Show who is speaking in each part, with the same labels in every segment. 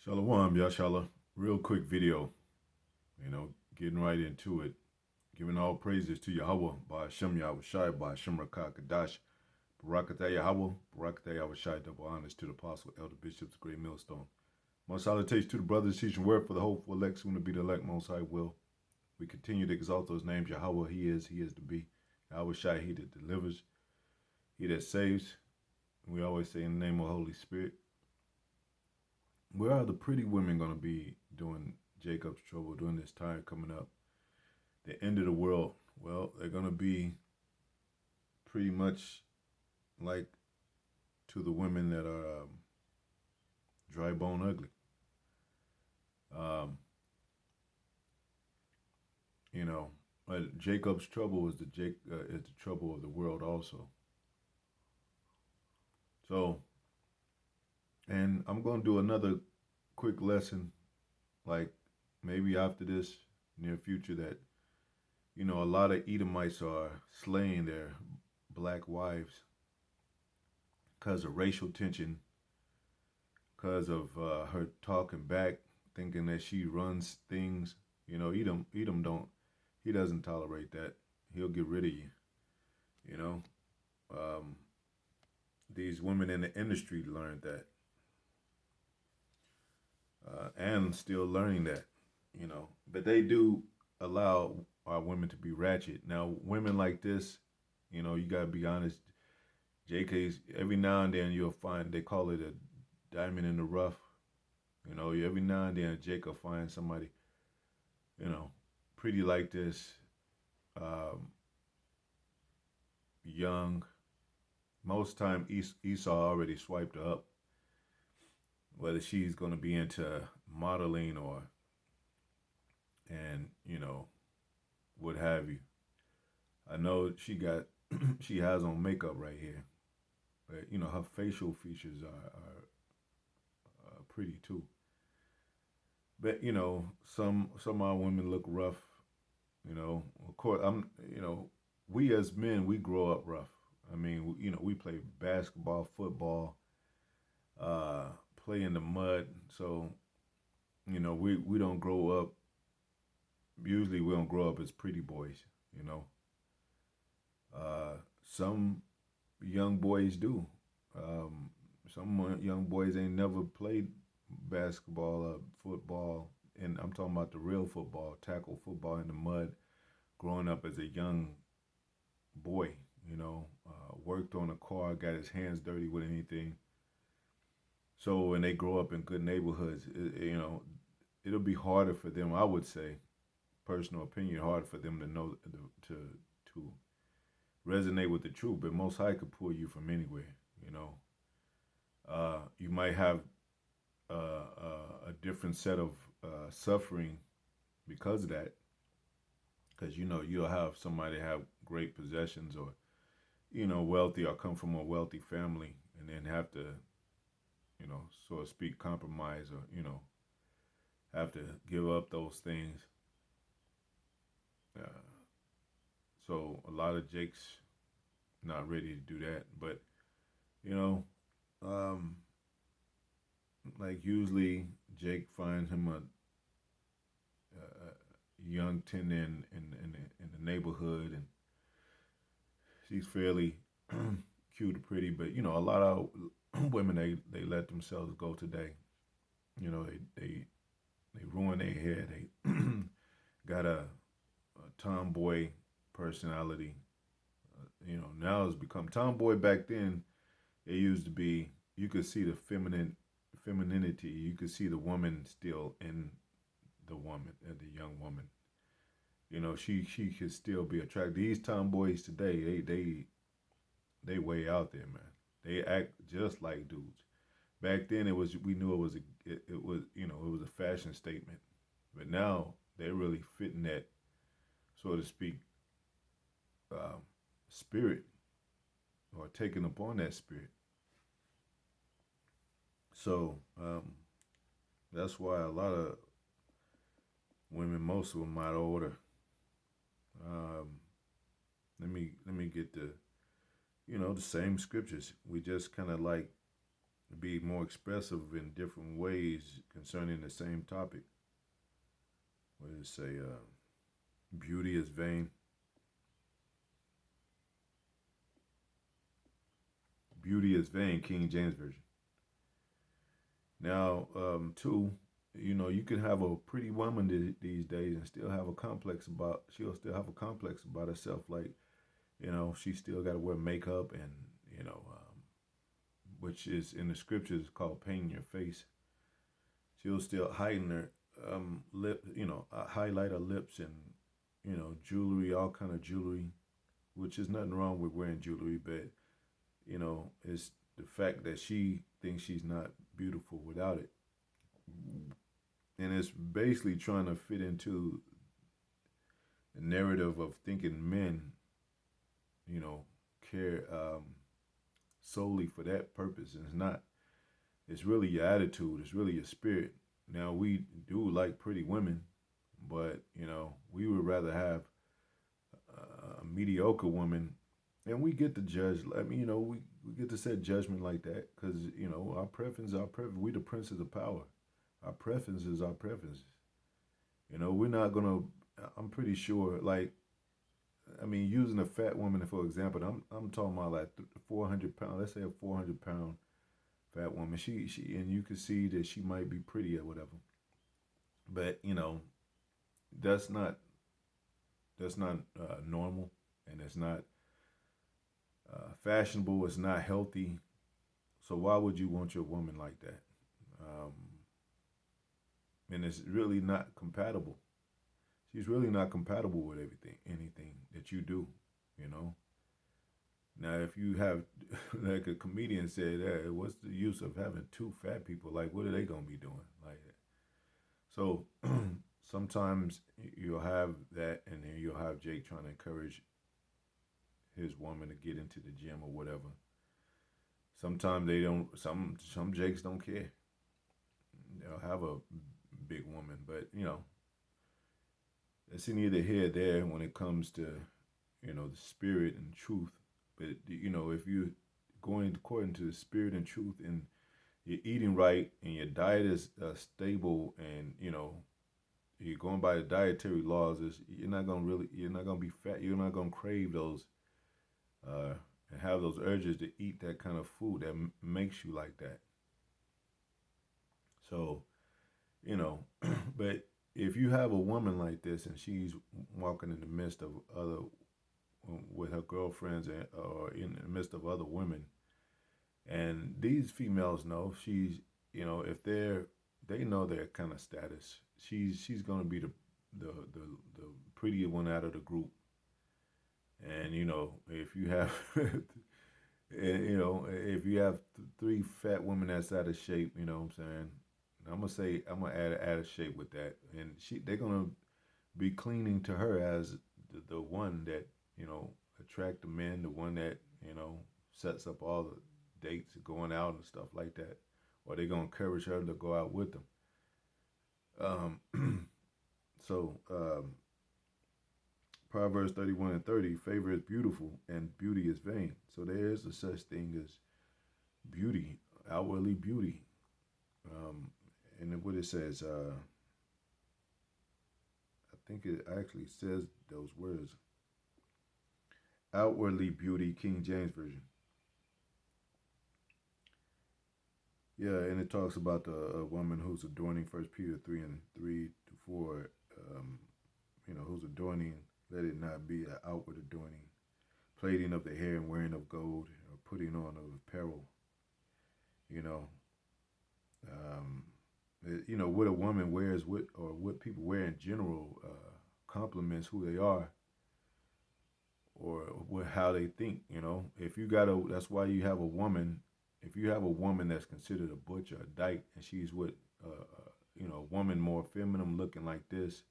Speaker 1: Shalom, Yashala. Real quick video, getting right into it. Giving all praises to Yahweh by Hashem Yahushai by Hashem Rakah Kadash. Barakatah Yahweh, Barakatah Yahushai. Double honors to the apostle, elder bishops, great millstone. Most salutations to the brothers teaching word for the hopeful elect, soon to be the elect, most high will. We continue to exalt those names. Yahweh, he is to be. Yahushai, he that delivers, he that saves. We always say in the name of the Holy Spirit. Where are the pretty women going to be during Jacob's trouble, during this time coming up? The end of the world. Well, they're going to be pretty much like to the women that are dry bone ugly. But Jacob's trouble is the trouble of the world also. So, and I'm going to do another quick lesson, like maybe after this near future, that a lot of Edomites are slaying their black wives because of racial tension, because of her talking back, thinking that she runs things. Edom he doesn't tolerate that. He'll get rid of you. These women in the industry learned that, and still learning that. But they do allow our women to be ratchet. Now, women like this, you gotta be honest. JK's, every now and then you'll find, they call it a diamond in the rough. Every now and then Jake will find somebody, pretty like this, young. Most time Esau already swiped her up, whether she's gonna be into modeling and what have you. I know she got she has on makeup right here, but her facial features are pretty too. But some of our women look rough. Of course, we as men, we grow up rough. I mean, we play basketball, football, play in the mud. So we don't grow up. Usually, we don't grow up as pretty boys. Some young boys do. Some young boys ain't never played basketball or football, and I'm talking about the real football, tackle football in the mud, growing up as a young boy, worked on a car, got his hands dirty with anything. So when they grow up in good neighborhoods, it'll be harder for them, I would say, personal opinion, harder for them to know, to resonate with the truth. But Most High could pull you from anywhere. You might have a different set of suffering because of that, because you'll have somebody have great possessions, or wealthy, or come from a wealthy family, and then have to so to speak, compromise, or have to give up those things. So a lot of Jake's not ready to do that, but like usually Jake finds him a young tender in the neighborhood, and she's fairly cute and pretty. But a lot of women, they let themselves go today. They ruin their hair. They got a tomboy personality. Now it's become tomboy. Back then, it used to be, you could see the femininity. You could see the woman still in the woman, the young woman. She could still be attractive. These tomboys today, they way out there, man. They act just like dudes. Back then, we knew it was a fashion statement, but now they're really fitting that, so to speak, spirit, or taking upon that spirit. So that's why a lot of women, most of them might order. Let me get the same scriptures. We just kind of like be more expressive in different ways concerning the same topic. What does it say? Beauty is vain. Beauty is vain, King James Version. Now, two, you can have a pretty woman these days and still have a complex about. She'll still have a complex about herself. Like, she still got to wear makeup, and which is in the scriptures called painting your face. She'll still heighten her lip, highlight her lips and jewelry, all kind of jewelry, which is nothing wrong with wearing jewelry, but it's the fact that she thinks she's not beautiful without it. And it's basically trying to fit into the narrative of thinking men, care solely for that purpose. And it's not. It's really your attitude. It's really your spirit. Now, we do like pretty women, but, we would rather have a mediocre woman. And we get to judge. I mean, we get to set judgment like that because, our preference, we the princes of power. Our preference is our preferences. We're not going to, I'm pretty sure, like, I mean, using a fat woman, for example, I'm talking about like 400 pounds, let's say a 400-pound fat woman. She, and you can see that she might be pretty or whatever. But, that's not, normal, and it's not fashionable. It's not healthy. So why would you want your woman like that? And it's really not compatible. She's really not compatible with anything that you do. Now, if you have, like a comedian said, hey, what's the use of having two fat people? Like, what are they gonna be doing? Like, so sometimes you'll have that, and then you'll have Jake trying to encourage his woman to get into the gym or whatever. Sometimes they don't. Some Jakes don't care. They'll have a big woman, but it's neither here or there when it comes to the spirit and truth. But if you're going according to the spirit and truth, and you're eating right, and your diet is stable, and you're going by the dietary laws, you're not gonna be fat. You're not gonna crave those and have those urges to eat that kind of food that makes you like that. So, but if you have a woman like this and she's walking in the midst of other, with her girlfriends, or in the midst of other women, and these females know she's, if they know their kind of status, she's gonna be the prettier one out of the group. And if you have, if you have three fat women that's out of shape, what I'm saying. I'm gonna add out of shape with that, and they're gonna be clinging to her as the one that attract the men, the one that sets up all the dates, going out and stuff like that, or they're gonna encourage her to go out with them. So Proverbs 31:30, favor is beautiful and beauty is vain. So there is a such thing as beauty, outwardly beauty. And what it says, I think it actually says those words. Outwardly beauty, King James Version. Yeah, and it talks about the woman who's adorning, 1 Peter 3:3-4, who's adorning, let it not be an outward adorning, plaiting of the hair and wearing of gold, or putting on of apparel, what a woman wears, or what people wear in general, complements who they are, or how they think. If you that's why you have a woman. If you have a woman that's considered a butch or a dyke, and she's with, a woman more feminine looking like this,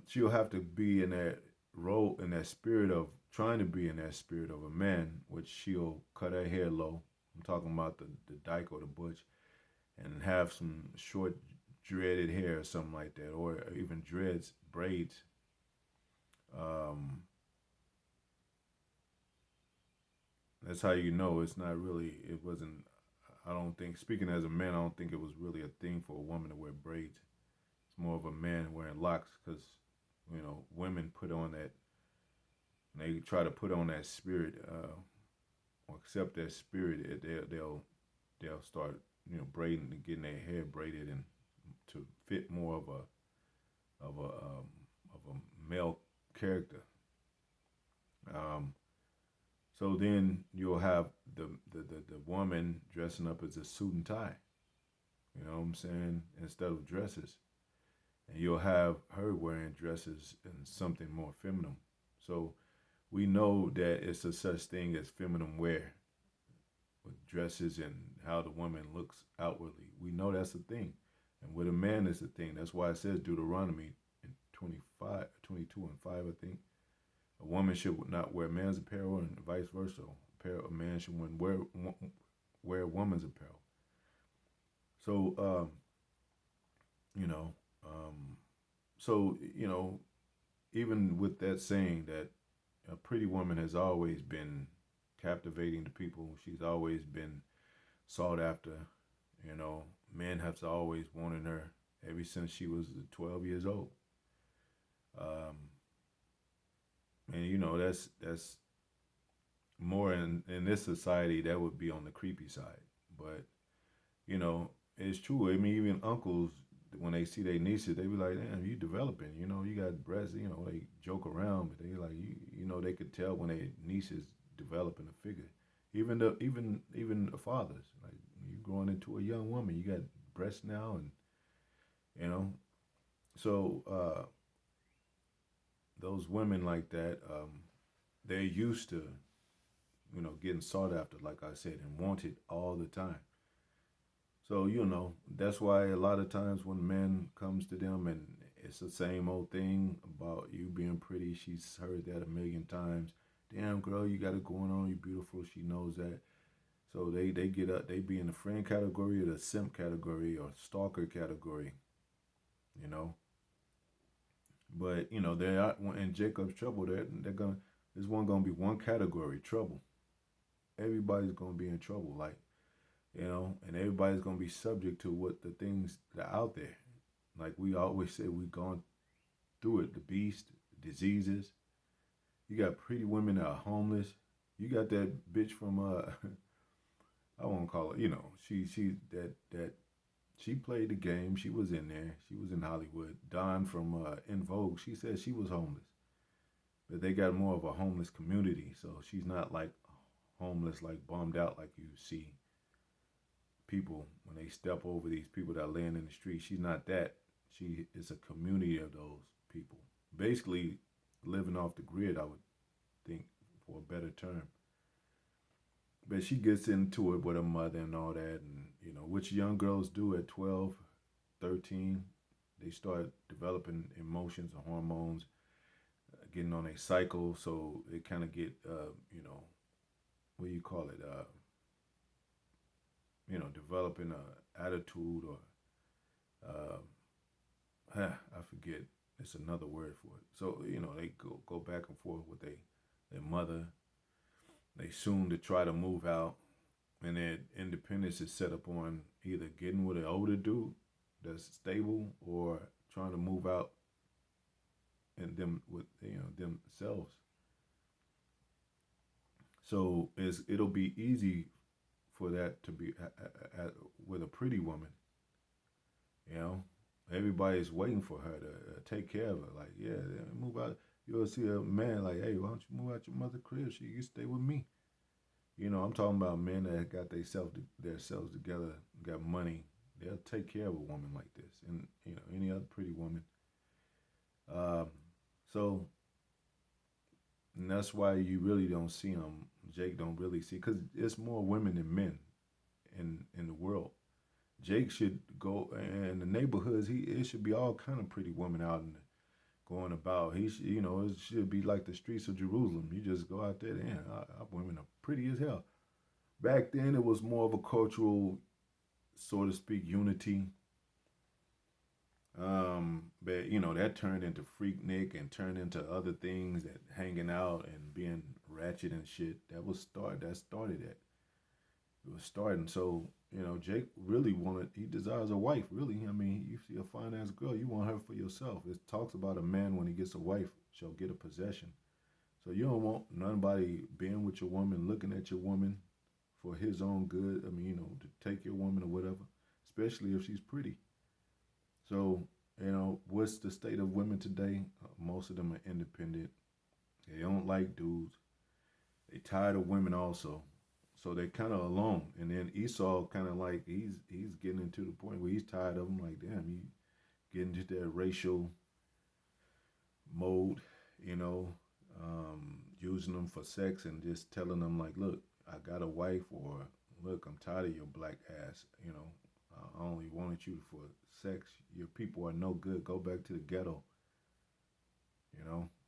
Speaker 1: she'll have to be in that role, in that spirit of trying to be in that spirit of a man, which she'll cut her hair low. I'm talking about the dyke or the butch, and have some short dreaded hair or something like that, or even dreads, braids. That's how you know it's not really. It wasn't. I don't think. Speaking as a man, I don't think it was really a thing for a woman to wear braids. It's more of a man wearing locks because women put on that. They try to put on that spirit or accept that spirit. They'll start braiding and getting their hair braided and to fit more of a of a male character. Um, so then you'll have the woman dressing up as a suit and tie. You know what I'm saying? Instead of dresses, and you'll have her wearing dresses and something more feminine. So we know that it's a such thing as feminine wear with dresses and how the woman looks outwardly. We know that's a thing. And with a man is a thing. That's why it says Deuteronomy in 25, 22 and 5, I think. A woman should not wear man's apparel and vice versa. A man should wear a woman's apparel. So, you know, um, even with that saying that a pretty woman has always been captivating to people, she's always been sought after. Men have always wanted her ever since she was 12 years old. Um, and that's more in this society that would be on the creepy side. But it's true. I mean, even uncles when they see their nieces, they be like, "Damn, you developing. You got breasts." They joke around, but they like they could tell when their nieces developing a figure. Even the fathers, like you growing into a young woman, you got breasts now, and you know. So those women like that, they're used to getting sought after, like I said, and wanted all the time. So that's why a lot of times when a man comes to them and it's the same old thing about you being pretty, she's heard that a million times. Damn girl, you got it going on, you beautiful. She knows that. So they get up, they be in the friend category or the simp category or stalker category, you know. But they are in Jacob's trouble. They're gonna there's gonna be one category trouble. Everybody's gonna be in trouble, like and everybody's gonna be subject to what the things that are out there. Like we always say, we've gone through it. The beast, diseases. You got pretty women that are homeless. You got that bitch from I won't call it. She that she played the game. She was in there. She was in Hollywood. Dawn from In Vogue. She said she was homeless, but they got more of a homeless community. So she's not like homeless, like bummed out, like you see people when they step over these people that are laying in the street. She's not that. She is a community of those people. Basically, living off the grid, I would think, for a better term. But she gets into it with her mother and all that, and which young girls do at 12, 13. They start developing emotions and hormones, getting on a cycle, so they kind of get, what do you call it? Developing a attitude or I forget. It's another word for it. So they go back and forth with their mother. They soon to try to move out, and their independence is set up on either getting with an older dude that's stable or trying to move out and them with themselves. So it'll be easy for that to be with a pretty woman. You know, everybody's waiting for her to take care of her. Like, yeah, move out. You'll see a man like, hey, why don't you move out your mother crib? She can stay with me. I'm talking about men that got themselves together, got money. They'll take care of a woman like this, and any other pretty woman. Um, so and that's why you really don't see them. Jake don't really see because it's more women than men in the world. Jake should go in the neighborhoods. It should be all kind of pretty women out and going about. He should, it should be like the streets of Jerusalem. You just go out there, and our women are pretty as hell. Back then, it was more of a cultural, so to speak, unity. But that turned into Freaknik and turned into other things that hanging out and being ratchet and shit. That started that. It was starting. So, Jake really he desires a wife, really. I mean, you see a fine ass girl, you want her for yourself. It talks about a man when he gets a wife shall get a possession. So you don't want nobody being with your woman, looking at your woman for his own good. I mean, to take your woman or whatever, especially if she's pretty. So, what's the state of women today? Most of them are independent. They don't like dudes. They tired of women also. So they're kind of alone. And then Esau kind of like he's getting into the point where he's tired of them. Like, damn, he getting into that racial mode, using them for sex and just telling them like, look, I got a wife, or look, I'm tired of your black ass. I only wanted you for sex. Your people are no good. Go back to the ghetto.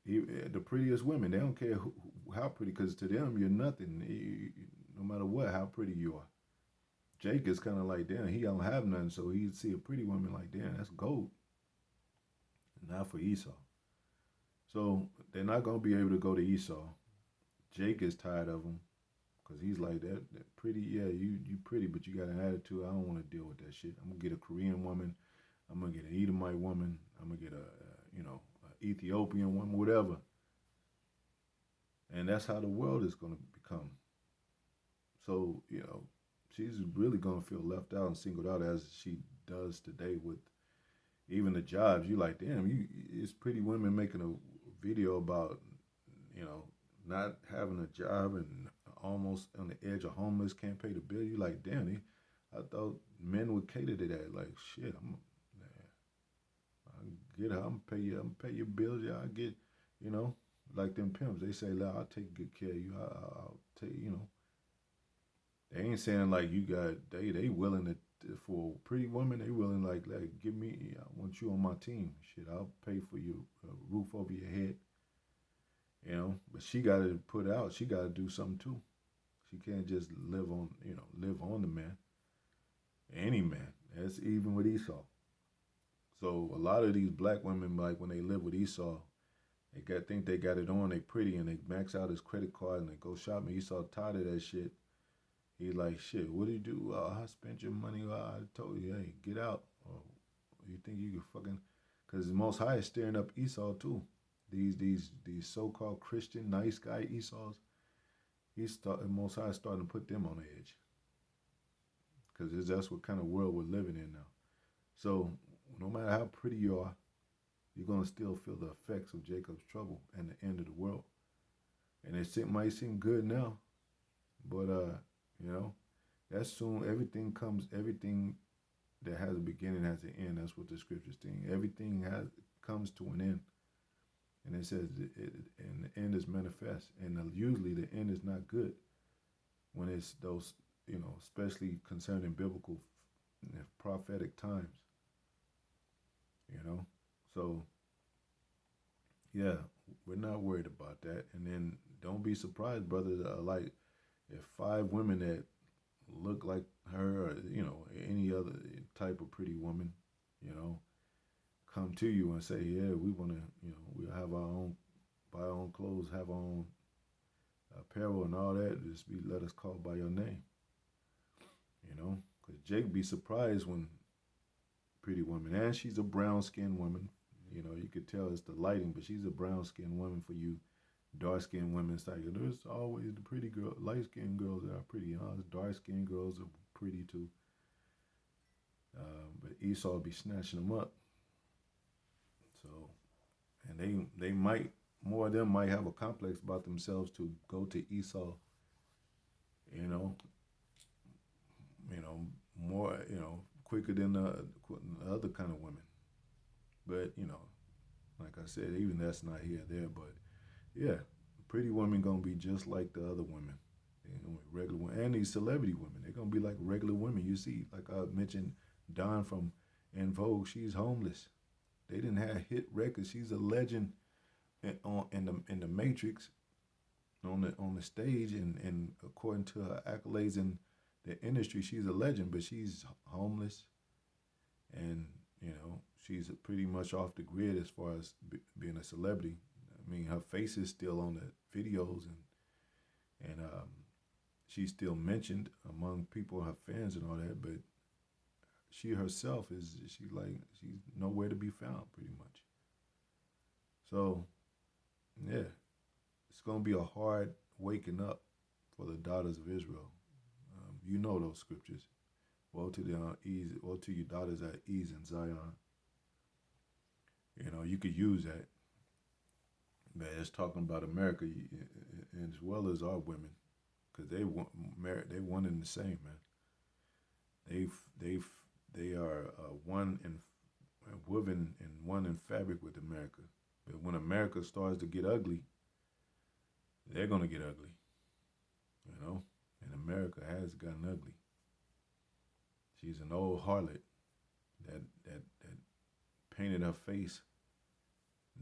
Speaker 1: The prettiest women, they don't care how pretty, because to them you're nothing. No matter what, how pretty you are. Jake is kind of like, damn, he don't have nothing, so he'd see a pretty woman like, damn, that's gold. Not for Esau. So they're not gonna be able to go to Esau. Jake is tired of him because he's like that pretty. Yeah, you pretty, but you got an attitude. I don't want to deal with that shit. I'm gonna get a Korean woman. I'm gonna get an Edomite woman. I'm gonna get a Ethiopian woman, whatever. And that's how the world is gonna become. So she's really gonna feel left out and singled out as she does today with even the jobs. You like, damn, it's pretty women making a video about not having a job and almost on the edge of homeless, can't pay the bill. You like, damn, I thought men would cater to that. Like, shit, I get her, I'm pay your bills. Yeah, I get, like them pimps. They say, I'll take good care of you. I'll take, They ain't saying like you got they willing to for a pretty woman. They willing like give me. I want you on my team. Shit, I'll pay for your roof over your head. But she got to put out. She got to do something too. She can't just live on the man. Any man. That's even with Esau. So a lot of these black women, like when they live with Esau, think they got it on. They pretty and they max out his credit card and they go shopping. Esau tired of that shit. He like, shit, what do you do? I spent your money. I told you, hey, get out. Or you think you could fucking... Because the Most High is stirring up Esau too. These so-called Christian nice guy Esau's, Most High is starting to put them on the edge. Because that's what kind of world we're living in now. So no matter how pretty you are, you're going to still feel the effects of Jacob's trouble and the end of the world. And it might seem good now, but that's soon. Everything that has a beginning has an end. That's what the scriptures think. Everything comes to an end. And it says, and the end is manifest. And usually the end is not good when it's those, especially concerning biblical, prophetic times. So, yeah, we're not worried about that. And then don't be surprised, brothers, like if 5 women that look like her or, any other type of pretty woman, come to you and say, yeah, we want to, we'll have buy our own clothes, have our own apparel and all that. Just let us call by your name, because Jake be surprised when pretty woman, and she's a brown-skinned woman. You could tell it's the lighting, but she's a brown-skinned woman for you dark-skinned women. It's like there's always the pretty girl, light-skinned girls that are pretty. Dark-skinned girls are pretty too. But Esau be snatching them up. So, and they might, more of them might have a complex about themselves to go to Esau. More, quicker than the other kind of women. But like I said, even that's not here or there. But yeah, pretty women gonna be just like the other women. They're gonna be regular women, and these celebrity women, they're gonna be like regular women. You see, like I mentioned, Dawn from En Vogue, she's homeless. They didn't have hit records. She's a legend in the Matrix, on the stage, and according to her accolades in the industry, she's a legend. But she's homeless, and she's pretty much off the grid as far as being a celebrity. I mean, her face is still on the videos, and And she's still mentioned among people, her fans and all that, but she herself she's nowhere to be found, pretty much. So yeah, it's gonna be a hard waking up for the daughters of Israel. You know those scriptures. Woe to the ease, woe to you daughters at ease in Zion. You know, you could use that. Man, it's talking about America and as well as our women, because they one and the same, man. They've they are one in woven and one in fabric with America. But when America starts to get ugly, they're gonna get ugly, you know. And America has gotten ugly. She's an old harlot that painted her face.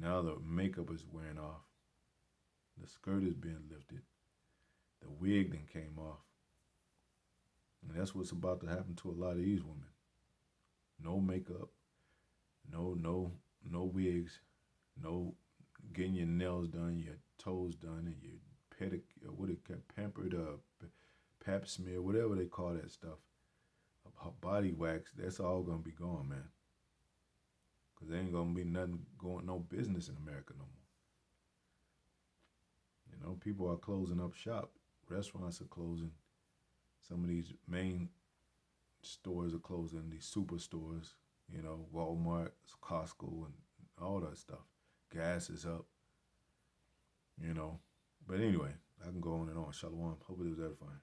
Speaker 1: Now the makeup is wearing off. The skirt is being lifted. The wig then came off. And that's what's about to happen to a lot of these women. No makeup, no wigs, no getting your nails done, your toes done, and your pampered pap smear, whatever they call that stuff. Body wax, that's all gonna be gone, man. Cause there ain't gonna be nothing going, no business in America no more. You know, people are closing up shop. Restaurants are closing. Some of these main stores are closing. These superstores, you know, Walmart, Costco, and all that stuff. Gas is up. You know, but anyway, I can go on and on. Shalom. Hope it was edifying.